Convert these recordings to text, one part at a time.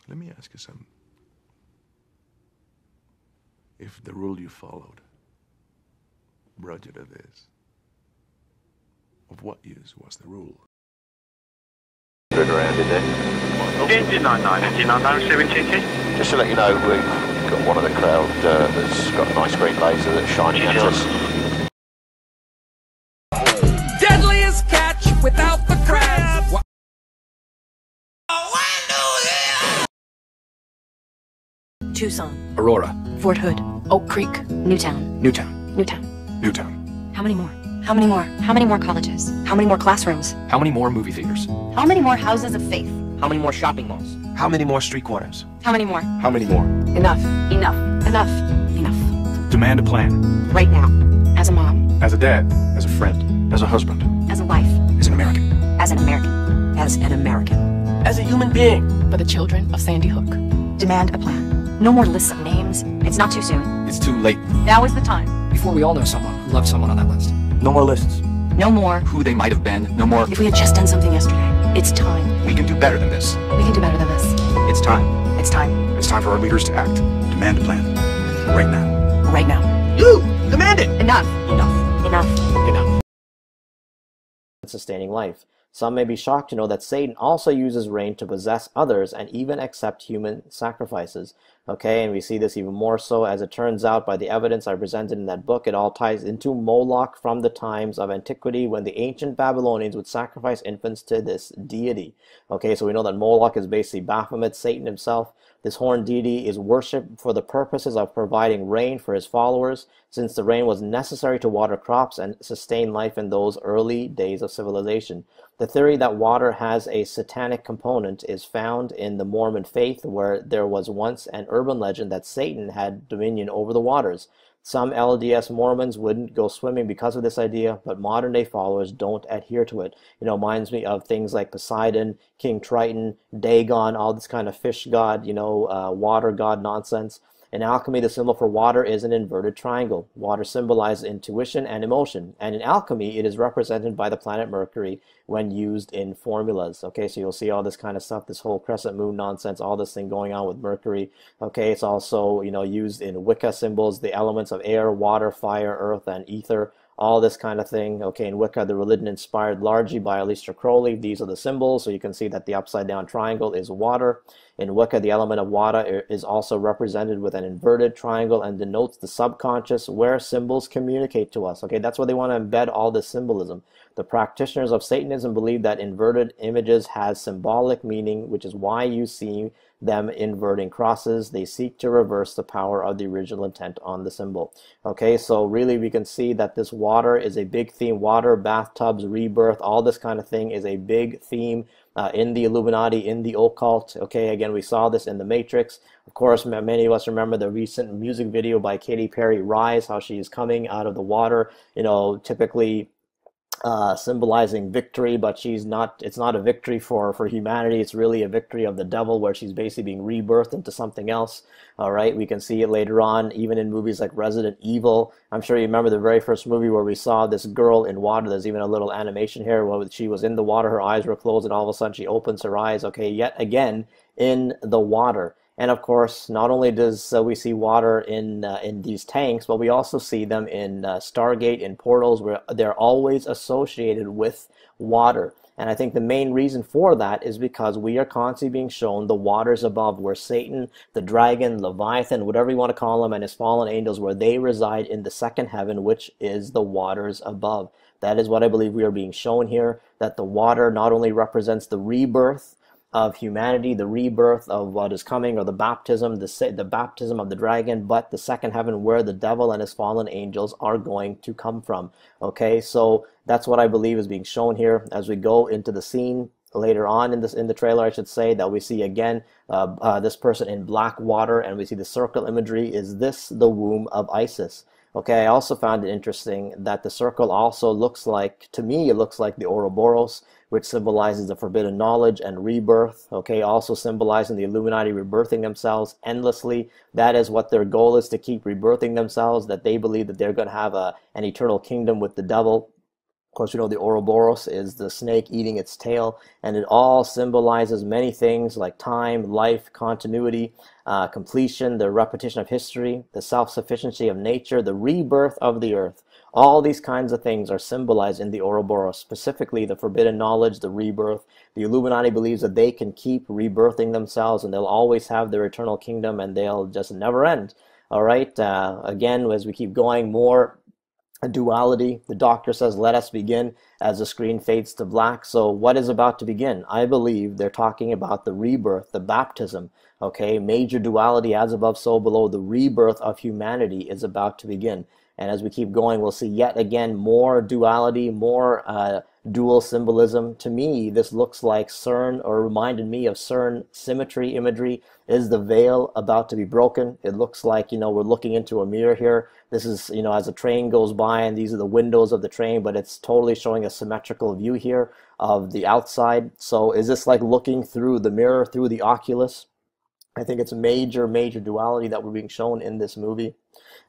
Let me ask you something. If the rule you followed brought you to this, of what use was the rule? Around in there. Just to let you know, we've got one of the crowd that's got a nice green laser that's shining at us. Deadliest catch without the crab. Tucson, Aurora, Fort Hood, Oak Creek, Newtown, Newtown, Newtown. Newtown. How many more? How many more? How many more colleges? How many more classrooms? How many more movie theaters? How many more houses of faith? How many more shopping malls? How many more street corners? How many more? How many more? Enough. Enough. Enough. Enough. Demand a plan. Right now. As a mom. As a dad. As a friend. As a husband. As a wife. As an American. As an American. As an American. As a human being. For the children of Sandy Hook. Demand a plan. No more lists of names. It's not too soon. It's too late. Now is the time. Before we all know someone who loves someone on that list. No more lists. No more. Who they might have been. No more. If we had just done something yesterday. It's time. We can do better than this. We can do better than this. It's time. It's time. It's time for our leaders to act. Demand a plan. Right now. Right now. You! Demand it! Enough. Enough. Enough. Enough. Sustaining life. Some may be shocked to know that Satan also uses rain to possess others and even accept human sacrifices. Okay, and we see this even more so as it turns out by the evidence I presented in that book. It all ties into Moloch from the times of antiquity when the ancient Babylonians would sacrifice infants to this deity. Okay, so we know that Moloch is basically Baphomet, Satan himself. This horned deity is worshipped for the purposes of providing rain for his followers, since the rain was necessary to water crops and sustain life in those early days of civilization. The theory that water has a satanic component is found in the Mormon faith, where there was once an urban legend that Satan had dominion over the waters. Some LDS Mormons wouldn't go swimming because of this idea, but modern day followers don't adhere to it. You know, reminds me of things like Poseidon, King Triton, Dagon, all this kind of fish god, water god nonsense. In alchemy, the symbol for water is an inverted triangle. Water symbolizes intuition and emotion, and in alchemy, it is represented by the planet Mercury when used in formulas. Okay, so you'll see all this kind of stuff, this whole crescent moon nonsense, all this thing going on with Mercury. Okay, it's also, used in Wicca symbols, the elements of air, water, fire, earth, and ether. All this kind of thing. Okay, in Wicca, the religion inspired largely by Aleister Crowley. These are the symbols, so you can see that the upside down triangle is water. In Wicca, the element of water is also represented with an inverted triangle and denotes the subconscious where symbols communicate to us. Okay, that's where they want to embed all this symbolism. The practitioners of Satanism believe that inverted images has symbolic meaning, which is why you see them inverting crosses. They seek to reverse the power of the original intent on the symbol. Okay, so really we can see that this water is a big theme. Water, bathtubs, rebirth, all this kind of thing is a big theme in the Illuminati, in the occult. Okay, again, we saw this in The Matrix. Of course, many of us remember the recent music video by Katy Perry, Rise, how she is coming out of the water, typically symbolizing victory, but it's not a victory for humanity. It's really a victory of the devil, where she's basically being rebirthed into something else. All right, we can see it later on, even in movies like Resident Evil. I'm sure you remember the very first movie where we saw this girl in water. There's even a little animation here where she was in the water, her eyes were closed, and all of a sudden she opens her eyes, okay, yet again in the water. And of course, not only does we see water in these tanks, but we also see them in Stargate, in portals, where they're always associated with water. And I think the main reason for that is because we are constantly being shown the waters above, where Satan, the dragon, Leviathan, whatever you want to call them, and his fallen angels, where they reside in the second heaven, which is the waters above. That is what I believe we are being shown here, that the water not only represents the rebirth of humanity, the rebirth of what is coming, or the baptism, the baptism of the dragon, but the second heaven where the devil and his fallen angels are going to come from. Okay, so that's what I believe is being shown here as we go into the scene later on in the trailer, I should say, that we see again this person in black water, and we see the circle imagery. Is this the womb of Isis? Okay, I also found it interesting that the circle also looks like, to me, it looks like the Ouroboros, which symbolizes the forbidden knowledge and rebirth. Okay, also symbolizing the Illuminati rebirthing themselves endlessly. That is what their goal is, to keep rebirthing themselves, that they believe that they're going to have an eternal kingdom with the devil. Of course, we know the Ouroboros is the snake eating its tail, and it all symbolizes many things like time, life, continuity, completion, the repetition of history, the self-sufficiency of nature, the rebirth of the earth. All these kinds of things are symbolized in the Ouroboros, specifically the forbidden knowledge, the rebirth. The Illuminati believes that they can keep rebirthing themselves and they'll always have their eternal kingdom and they'll just never end. All right, again, as we keep going, more a duality. The doctor says, let us begin, as the screen fades to black. So what is about to begin? I believe they're talking about the rebirth, the baptism. Okay, major duality, as above, so below. The rebirth of humanity is about to begin. And as we keep going, we'll see yet again more duality, more dual symbolism. To me, this looks like CERN, or reminded me of CERN symmetry imagery. Is the veil about to be broken? It looks like, we're looking into a mirror here. This is, as a train goes by, and these are the windows of the train, but it's totally showing a symmetrical view here of the outside. So is this like looking through the mirror, through the oculus? I think it's major duality that we're being shown in this movie.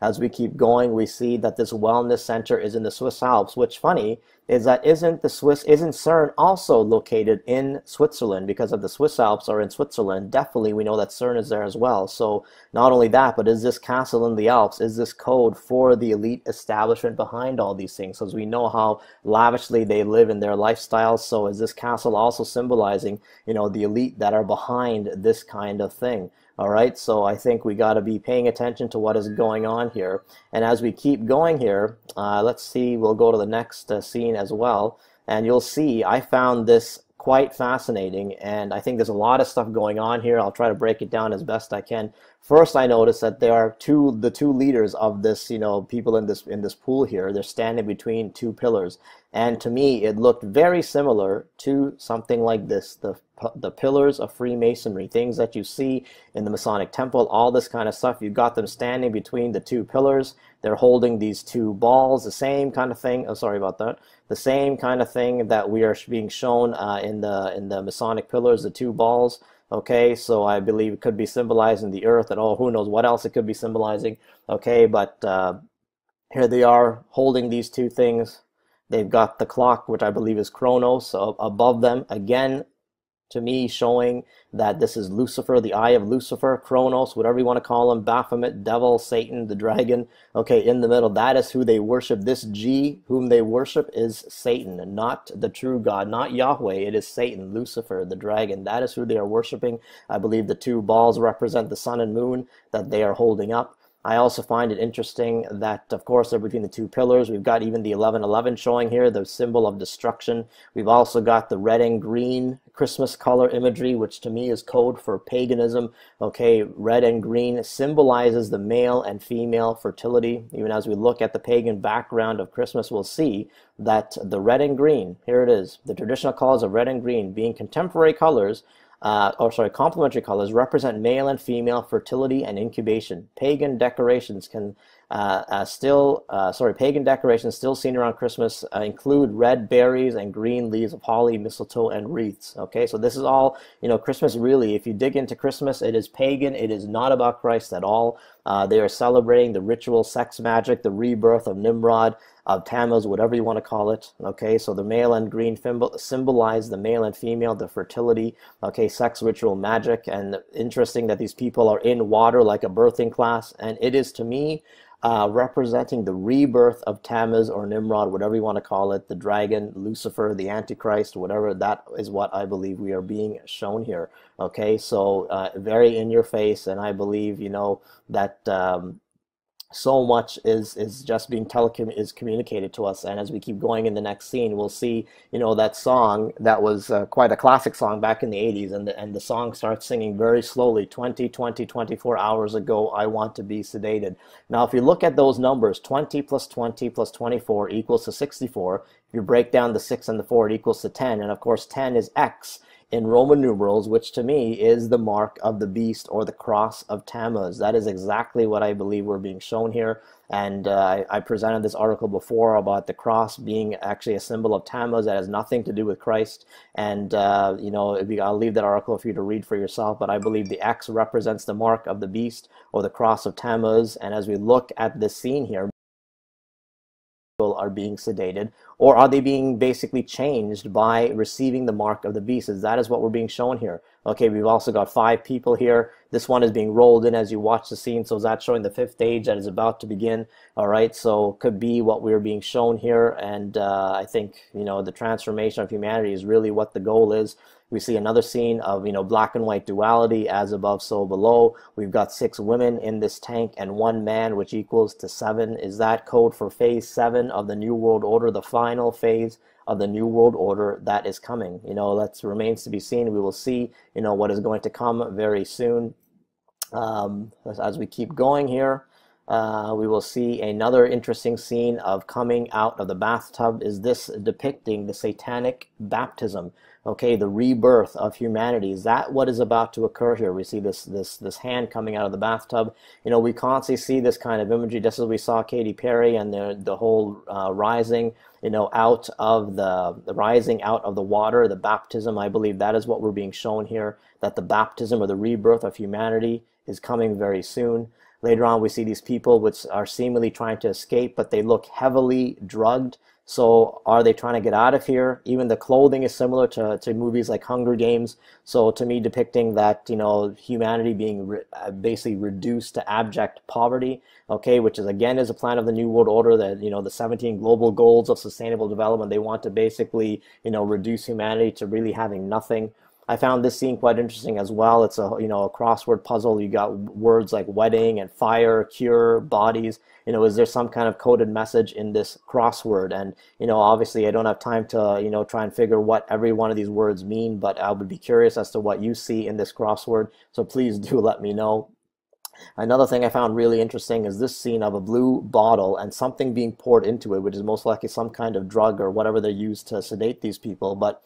As we keep going, we see that this wellness center is in the Swiss Alps, which funny is that isn't CERN also located in Switzerland? Because of the Swiss Alps are in Switzerland, definitely we know that CERN is there as well. So not only that, but is this castle in the Alps, is this code for the elite establishment behind all these things? Because we know how lavishly they live in their lifestyles. So is this castle also symbolizing, the elite that are behind this kind of thing? All right, so I think we got to be paying attention to what is going on here. And as we keep going here, let's see, we'll go to the next scene as well. And you'll see, I found this quite fascinating, and I think there's a lot of stuff going on here. I'll try to break it down as best I can. First, I noticed that there are the two leaders of this, people in this pool here. They're standing between two pillars, and to me, it looked very similar to something like this: the pillars of Freemasonry, things that you see in the Masonic Temple, all this kind of stuff. You've got them standing between the two pillars. They're holding these two balls, the same kind of thing. Oh, sorry about that. The same kind of thing that we are being shown in the Masonic pillars, the two balls. Okay, so I believe it could be symbolizing the earth, and who knows what else it could be symbolizing. Okay, but here they are holding these two things. They've got the clock, which I believe is Chronos, above them. Again, to me, showing that this is Lucifer, the eye of Lucifer, Chronos, whatever you want to call him, Baphomet, devil, Satan, the dragon. Okay, in the middle, that is who they worship. This G, whom they worship, is Satan, not the true God, not Yahweh. It is Satan, Lucifer, the dragon. That is who they are worshiping. I believe the two balls represent the sun and moon that they are holding up. I also find it interesting that, of course, they're between the two pillars. We've got even the 1111 showing here, the symbol of destruction. We've also got the red and green Christmas color imagery, which to me is code for paganism. Okay, red and green symbolizes the male and female fertility. Even as we look at the pagan background of Christmas, we'll see that the red and green, here it is, the traditional colors of red and green being contemporary colors, complementary colors, represent male and female fertility and incubation. Pagan decorations pagan decorations still seen around Christmas include red berries and green leaves of holly, mistletoe, and wreaths. Okay, so this is all, Christmas really, if you dig into Christmas, it is pagan. It is not about Christ at all. They are celebrating the ritual sex magic, the rebirth of Nimrod, of Tammuz, whatever you want to call it. Okay, so the male and green symbolize the male and female, the fertility, okay, sex ritual magic. And interesting that these people are in water like a birthing class, and it is to me representing the rebirth of Tammuz or Nimrod, whatever you want to call it, the dragon, Lucifer, the Antichrist, whatever. That is what I believe we are being shown here. Okay, so very in your face, and I believe that so much is just being communicated to us. And as we keep going in the next scene, we'll see that song that was quite a classic song back in the 80s, and the song starts singing very slowly, 24 hours ago I want to be sedated. Now if you look at those numbers, 20 plus 20 plus 24 equals to 64. If you break down the 6 and the 4, it equals to 10, and of course 10 is X in Roman numerals, which to me is the mark of the beast or the cross of Tammuz. That is exactly what I believe we're being shown here. And I presented this article before about the cross being actually a symbol of Tammuz that has nothing to do with Christ. And, I'll leave that article for you to read for yourself. But I believe the X represents the mark of the beast or the cross of Tammuz. And as we look at this scene here, are being sedated, or are they being basically changed by receiving the mark of the beast? That is what we're being shown here. Okay, we've also got 5 people here. This one is being rolled in as you watch the scene, so that's showing the 5th age that is about to begin. All right, so could be what we're being shown here, and I think, you know, the transformation of humanity is really what the goal is. We see another scene of, you know, black and white duality, as above, so below. We've got 6 women in this tank and 1 man, which equals to 7. Is that code for phase 7 of the New World Order, the final phase of the New World Order that is coming? You know, that remains to be seen. We will see, you know, what is going to come very soon. As we keep going here, we will see another interesting scene of coming out of the bathtub. Is this depicting the satanic baptism? Okay, the rebirth of humanity. Is that what is about to occur here? We see this hand coming out of the bathtub. You know, we constantly see this kind of imagery, just as we saw Katy Perry and the whole rising, you know, out of the rising out of the water, the baptism. I believe that is what we're being shown here, that the baptism or the rebirth of humanity is coming very soon. Later on, we see these people which are seemingly trying to escape, but they look heavily drugged. So are they trying to get out of here? Even the clothing is similar to movies like Hunger Games. So to me, depicting that, you know, humanity being basically reduced to abject poverty, okay, which is again is a plan of the New World Order, that, you know, the 17 global goals of sustainable development. They want to basically, you know, reduce humanity to really having nothing. I found this scene quite interesting as well. It's a, you know, a crossword puzzle. You got words like wedding and fire, cure, bodies. You know, is there some kind of coded message in this crossword? And, you know, obviously I don't have time to, you know, try and figure what every one of these words mean, but I would be curious as to what you see in this crossword. So please do let me know. Another thing I found really interesting is this scene of a blue bottle and something being poured into it, which is most likely some kind of drug or whatever they use to sedate these people. But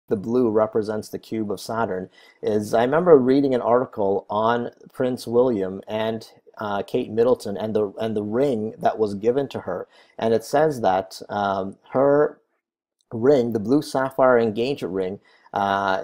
the blue represents the cube of Saturn. I remember reading an article on Prince William and Kate Middleton and the ring that was given to her, and it says that her ring, the blue sapphire engagement ring,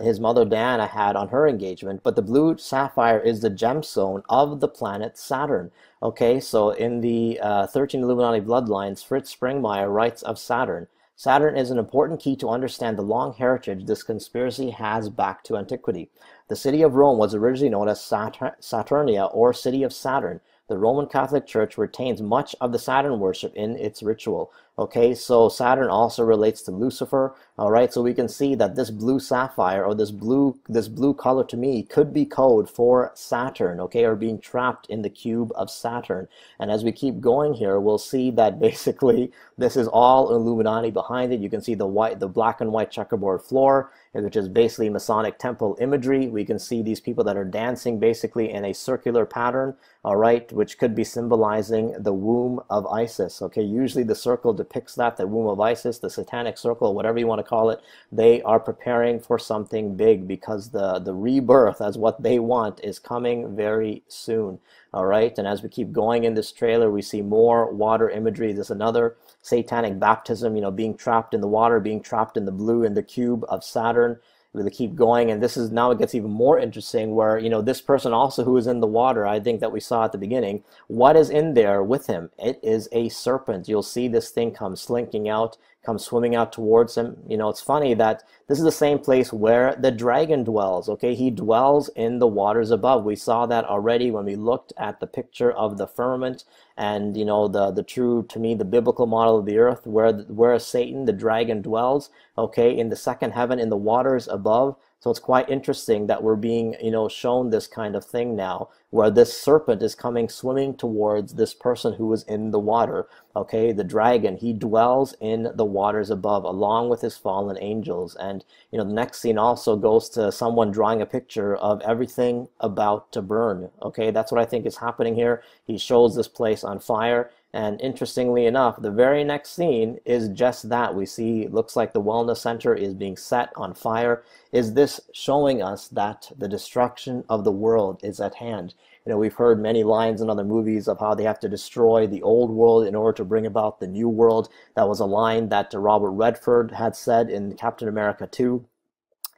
his mother Diana had on her engagement, but the blue sapphire is the gemstone of the planet Saturn. Okay, so in the 13 Illuminati bloodlines, Fritz Springmeier writes of Saturn. Saturn is an important key to understand the long heritage this conspiracy has back to antiquity. The city of Rome was originally known as Saturnia, or City of Saturn. The Roman Catholic Church retains much of the Saturn worship in its ritual. Okay, so Saturn also relates to Lucifer. All right, so we can see that this blue sapphire, or this blue color, to me could be code for Saturn, okay, or being trapped in the cube of Saturn. And as we keep going here, we'll see that basically this is all Illuminati behind it. You can see the black and white checkerboard floor, which is basically Masonic temple imagery. We can see these people that are dancing basically in a circular pattern, all right, which could be symbolizing the womb of Isis. Okay, usually the circle depicts that, the womb of Isis, the satanic circle, whatever you want to call it. They are preparing for something big, because the rebirth, as what they want, is coming very soon. All right, and as we keep going in this trailer, we see more water imagery. There's another satanic baptism, you know, being trapped in the water, being trapped in the blue, in the cube of Saturn. We'll keep going, and this is now, it gets even more interesting, where, you know, this person also who is in the water, I think that we saw at the beginning, what is in there with him? It is a serpent. You'll see this thing come slinking out, come swimming out towards him. You know, it's funny that this is the same place where the dragon dwells. Okay, he dwells in the waters above. We saw that already when we looked at the picture of the firmament, and, you know, the true, to me, the biblical model of the earth, where Satan, the dragon, dwells, okay, in the second heaven, in the waters above. So it's quite interesting that we're being, you know, shown this kind of thing now, where this serpent is coming swimming towards this person who is in the water. Okay, the dragon, he dwells in the waters above, along with his fallen angels. And, you know, the next scene also goes to someone drawing a picture of everything about to burn. Okay, that's what I think is happening here. He shows this place on fire. And interestingly enough, the very next scene is just that. We see, it looks like the wellness center is being set on fire. Is this showing us that the destruction of the world is at hand? You know, we've heard many lines in other movies of how they have to destroy the old world in order to bring about the new world. That was a line that Robert Redford had said in Captain America 2.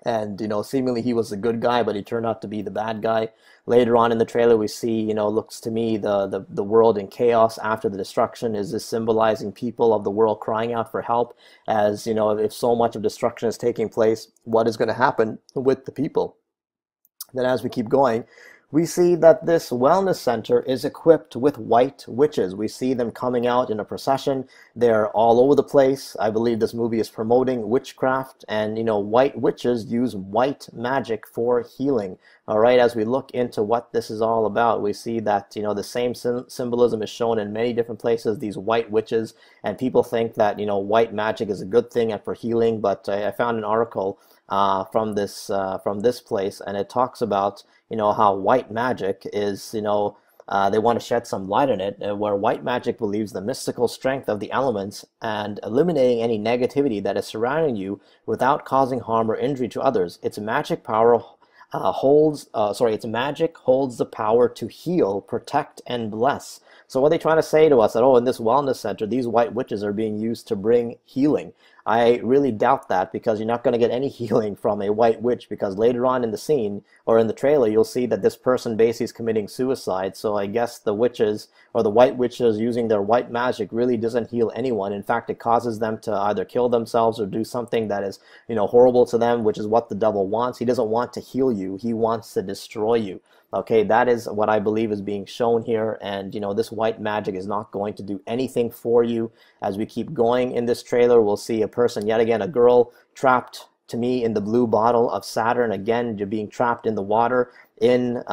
and seemingly he was the good guy, but he turned out to be the bad guy. Later on in the trailer, we see, looks to me the world in chaos after the destruction. Is this symbolizing people of the world crying out for help? As if so much of destruction is taking place, what is going to happen with the people? Then as we keep going, we see that this wellness center is equipped with white witches. We see them coming out in a procession. They're all over the place. I believe this movie is promoting witchcraft, and white witches use white magic for healing. All right, as we look into what this is all about, we see that the same symbolism is shown in many different places, these white witches, and people think that white magic is a good thing and for healing. But I found an article from this place, and it talks about how white magic is, they want to shed some light on it, where white magic believes the mystical strength of the elements and eliminating any negativity that is surrounding you without causing harm or injury to others. Its magic holds the power to heal, protect, and bless. So what are they trying to say to us? That, in this wellness center, these white witches are being used to bring healing. I really doubt that, because you're not going to get any healing from a white witch, because later on in the scene, or in the trailer, you'll see that this person basically is committing suicide. So I guess the witches, or the white witches using their white magic, really doesn't heal anyone. In fact, it causes them to either kill themselves or do something that is, horrible to them, which is what the devil wants. He doesn't want to heal you. He wants to destroy you. Okay, that is what I believe is being shown here, and this white magic is not going to do anything for you. As we keep going in this trailer, we'll see a person, yet again, a girl trapped, to me, in the blue bottle of Saturn. Again, you're being trapped in the water, in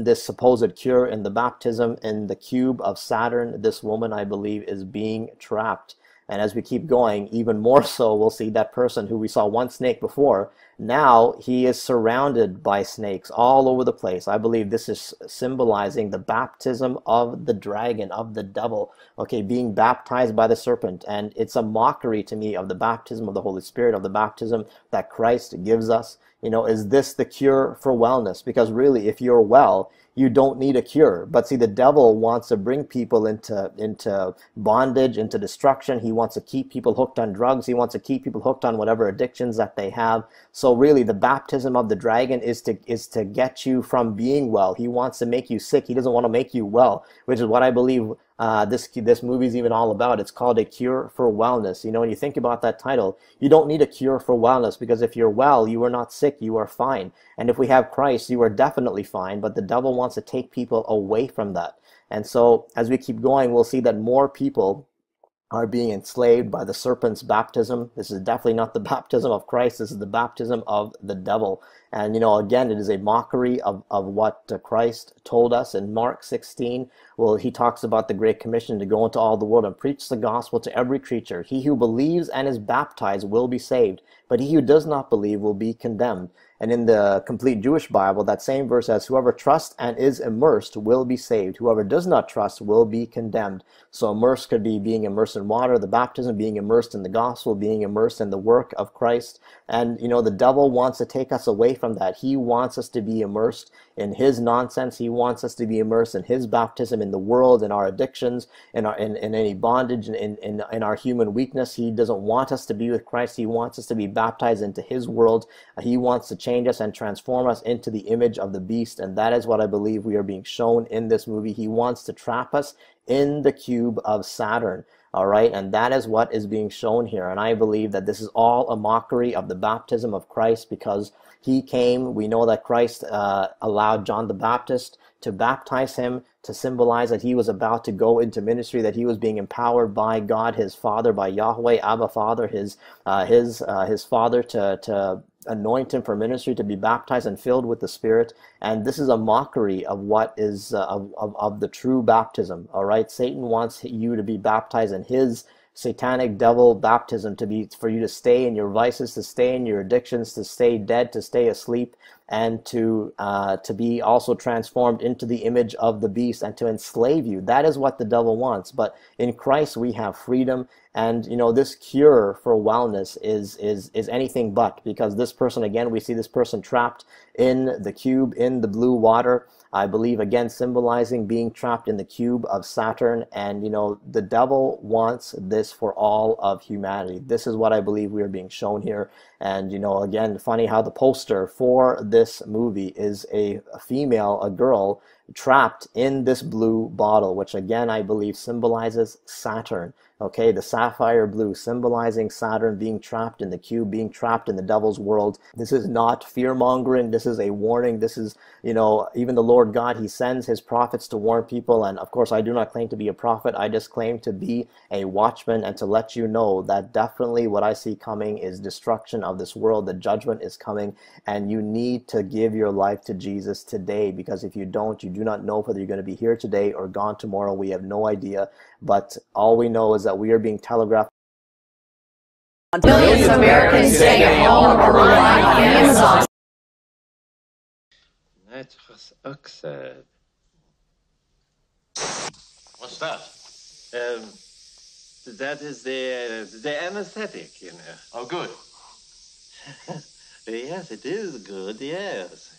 this supposed cure, in the baptism, in the cube of Saturn. This woman, I believe, is being trapped. And as we keep going, even more so, we'll see that person who we saw one snake before. Now he is surrounded by snakes all over the place. I believe this is symbolizing the baptism of the dragon, of the devil, okay, being baptized by the serpent. And it's a mockery to me of the baptism of the Holy Spirit, of the baptism that Christ gives us. Is this the cure for wellness? Because really, if you're well, you don't need a cure. But see, the devil wants to bring people into bondage, into destruction. He wants to keep people hooked on drugs. He wants to keep people hooked on whatever addictions that they have. So really, the baptism of the dragon is to get you from being well. He wants to make you sick. He doesn't want to make you well, which is what I believe this movie is even all about. It's called A Cure for Wellness. When you think about that title, you don't need a cure for wellness, because if you're well, you are not sick, you are fine. And if we have Christ, you are definitely fine, but the devil wants to take people away from that. And so as we keep going, we'll see that more people are being enslaved by the serpent's baptism. This is definitely not the baptism of Christ. This is the baptism of the devil. And, again, it is a mockery of what Christ told us in Mark 16. Well, he talks about the Great Commission to go into all the world and preach the gospel to every creature. He who believes and is baptized will be saved, but he who does not believe will be condemned. And in the Complete Jewish Bible, that same verse says, whoever trusts and is immersed will be saved. Whoever does not trust will be condemned. So immersed could be being immersed in water, the baptism, being immersed in the gospel, being immersed in the work of Christ. And, the devil wants to take us away from that. He wants us to be immersed in his nonsense. He wants us to be immersed in his baptism, in the world, in our addictions, in any bondage, in our human weakness. He doesn't want us to be with Christ. He wants us to be baptized into his world. He wants to change us and transform us into the image of the beast. And that is what I believe we are being shown in this movie. He wants to trap us in the cube of Saturn. All right, and that is what is being shown here. And I believe that this is all a mockery of the baptism of Christ, because he came. We know that Christ allowed John the Baptist to baptize him, to symbolize that he was about to go into ministry, that he was being empowered by God, his Father, by Yahweh, Abba Father, his Father, to anoint him for ministry, to be baptized and filled with the Spirit. And this is a mockery of what is of the true baptism. All right, Satan wants you to be baptized in his satanic devil baptism, for you to stay in your vices, to stay in your addictions, to stay dead, to stay asleep. and to be also transformed into the image of the beast and to enslave you. That is what the devil wants. But in Christ we have freedom, and this cure for wellness is anything but, because this person, again, we see this person trapped in the cube, in the blue water, I believe, again, symbolizing being trapped in the cube of Saturn. And the devil wants this for all of humanity. This is what I believe we are being shown here. And again, funny how the poster for this movie is a female, a girl, trapped in this blue bottle, which again I believe symbolizes Saturn. Okay, the sapphire blue symbolizing Saturn being trapped in the cube, being trapped in the devil's world. This is not fear-mongering. This is a warning. This is, even the Lord God, he sends his prophets to warn people. And of course, I do not claim to be a prophet. I just claim to be a watchman and to let you know that definitely what I see coming is destruction of this world. The judgment is coming, and you need to give your life to Jesus today, because if you don't, you do not know whether you're going to be here today or gone tomorrow. We have no idea. But all we know is that we are being telegraphed. Millions of Americans stay at home or relying on Amazon. Net was ook sad. What's that? That is the anesthetic, Oh, good. Yes, it is good, yes.